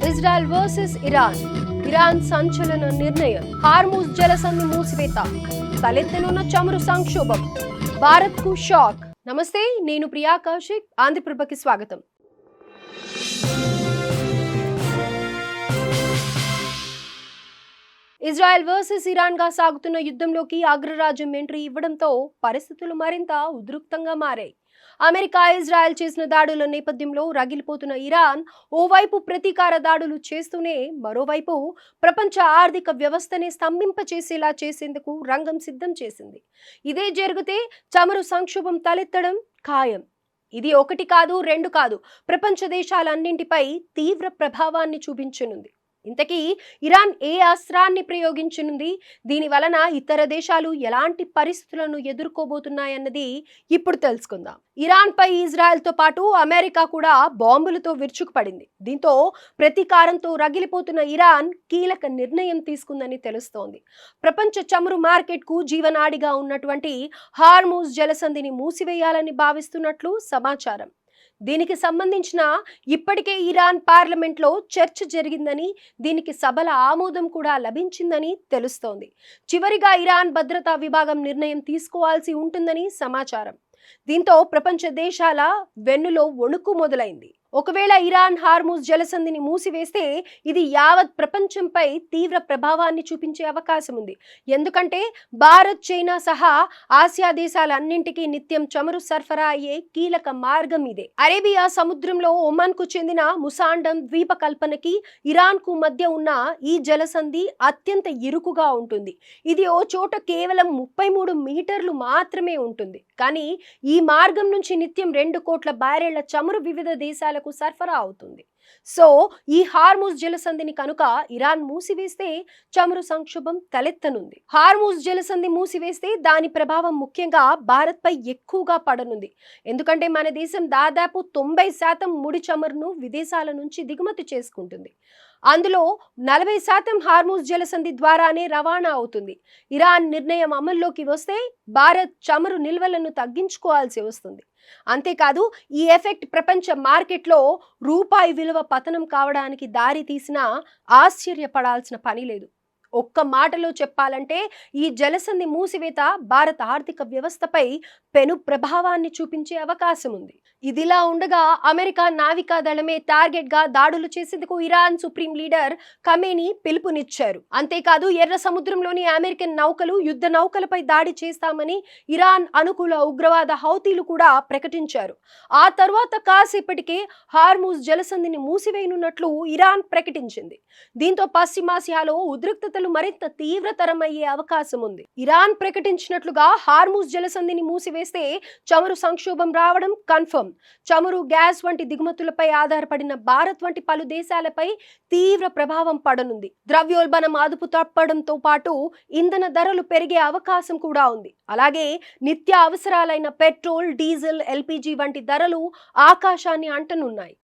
Israel versus Iran. Iran సంచలన నిర్ణయం. Hormuz జలసంధి మూసివేత. తలెత్తనున్న చమురు సంక్షోభం. భారత్ కు షాక్. నమస్తే, నేను ప్రియా కౌశిక్. ఆంధ్రప్రభకి స్వాగతం. ఇజ్రాయెల్ వర్సెస్ ఇరాన్ గా సాగుతున్న యుద్ధంలోకి అగ్రరాజ్యం ఎంట్రీ ఇవ్వడంతో పరిస్థితులు మరింత ఉద్రిక్తంగా మారాయి. అమెరికా, ఇజ్రాయెల్ చేసిన దాడుల నేపథ్యంలో రగిలిపోతున్న ఇరాన్ ఓవైపు ప్రతీకార దాడులు చేస్తూనే మరోవైపు ప్రపంచ ఆర్థిక వ్యవస్థనే స్తంభింపచేసేలా చేసేందుకు రంగం సిద్ధం చేసింది. ఇదే జరిగితే చమురు సంక్షోభం తలెత్తడం ఖాయం. ఇది ఒకటి కాదు, రెండు కాదు, ప్రపంచ దేశాలన్నింటిపై తీవ్ర ప్రభావాన్ని చూపించనుంది. ఇంతకీ ఇరాన్ ఏ అస్త్రాన్ని ప్రయోగించనుంది? దీని వలన ఇతర దేశాలు ఎలాంటి పరిస్థితులను ఎదుర్కోబోతున్నాయన్నది ఇప్పుడు తెలుసుకుందాం. ఇరాన్ పై ఇజ్రాయెల్ తో పాటు అమెరికా కూడా బాంబులతో విరుచుకుపడింది. దీంతో ప్రతీకారంతో రగిలిపోతున్న ఇరాన్ కీలక నిర్ణయం తీసుకుందని తెలుస్తోంది. ప్రపంచ చమురు మార్కెట్ కు జీవనాడిగా ఉన్నటువంటి హార్మూజ్ జలసంధిని మూసివేయాలని భావిస్తున్నట్లు సమాచారం. దీనికి సంబంధించిన ఇప్పటికే ఇరాన్ పార్లమెంట్లో చర్చ జరిగిందని, దీనికి సభల ఆమోదం కూడా లభించిందని తెలుస్తోంది. చివరిగా ఇరాన్ భద్రతా విభాగం నిర్ణయం తీసుకోవాల్సి ఉంటుందని సమాచారం. దీంతో ప్రపంచ దేశాల వెన్నులో వణుకు మొదలైంది. ఒకవేళ ఇరాన్ హార్మూజ్ జలసంధిని మూసివేస్తే ఇది యావత్ ప్రపంచంపై తీవ్ర ప్రభావాన్ని చూపించే అవకాశం ఉంది. ఎందుకంటే భారత్, చైనా సహా ఆసియా దేశాలన్నింటికీ నిత్యం చమురు సరఫరా అయ్యే కీలక మార్గం ఇదే. అరేబియా సముద్రంలో ఒమన్ కు చెందిన ముసాండం ద్వీపకల్పనకి ఇరాన్ కు మధ్య ఉన్న ఈ జలసంధి అత్యంత ఇరుకుగా ఉంటుంది. ఇది ఓ చోట కేవలం 33 మీటర్లు మాత్రమే ఉంటుంది. కానీ ఈ మార్గం నుంచి నిత్యం 2 కోట్ల బ్యారెళ్ల చమురు వివిధ దేశాలకు సరఫరా అవుతుంది. సో ఈ హార్మూజ్ జలసంధిని కనుక ఇరాన్ మూసివేస్తే చమురు సంక్షోభం తలెత్తనుంది. హార్మూజ్ జలసంధి మూసివేస్తే దాని ప్రభావం ముఖ్యంగా భారత్ పై ఎక్కువగా పడనుంది. ఎందుకంటే మన దేశం దాదాపు 90% ముడి చమురును విదేశాల నుంచి దిగుమతి చేసుకుంటుంది. అందులో 40% హార్మూజ్ జలసంధి ద్వారానే రవాణా అవుతుంది. ఇరాన్ నిర్ణయం అమల్లోకి వస్తే భారత్ చమురు నిల్వలను తగ్గించుకోవాల్సి వస్తుంది. అంతేకాదు ఈ ఎఫెక్ట్ ప్రపంచ మార్కెట్లో రూపాయి విలువ పతనం కావడానికి దారి తీసినా ఆశ్చర్యపడాల్సిన పని లేదు. ఒక్క మాటలో చెప్పాలంటే ఈ జలసంధి మూసివేత భారత ఆర్థిక వ్యవస్థపై పెను ప్రభావాన్ని చూపించే అవకాశం ఉంది. ఇదిలా ఉండగా అమెరికా నావికా దళమే టార్గెట్ గా దాడులు చేసేందుకు ఇరాన్ సుప్రీం లీడర్ ఖమేనీ పిలుపునిచ్చారు. అంతేకాదు ఎర్ర సముద్రంలోని అమెరికన్ నౌకలు, యుద్ధ నౌకలపై దాడి చేస్తామని ఇరాన్ అనుకూల ఉగ్రవాద హౌతీలు కూడా ప్రకటించారు. ఆ తర్వాత కాసేపటికే హార్మూజ్ జలసంధిని మూసివేయనున్నట్లు ఇరాన్ ప్రకటించింది. దీంతో పశ్చిమాసియాలో ఉద్రిక్తత మరింత తీవ్రతరమయ్యే అవకాశం ఉంది. ఇరాన్ ప్రకటించినట్లుగా హార్మూజ్ జలసంధిని మూసివేస్తే చమురు సంక్షోభం రావడం కన్ఫర్మ్. చమురు, గ్యాస్ వంటి దిగుమతులపై ఆధారపడిన భారత్ వంటి పలు దేశాలపై తీవ్ర ప్రభావం పడనుంది. ద్రవ్యోల్బణం అదుపు తప్పడంతో పాటు ఇంధన ధరలు పెరిగే అవకాశం కూడా ఉంది. అలాగే నిత్య అవసరాలైన పెట్రోల్, డీజిల్, ఎల్పీజీ వంటి ధరలు ఆకాశాన్ని అంటనున్నాయి.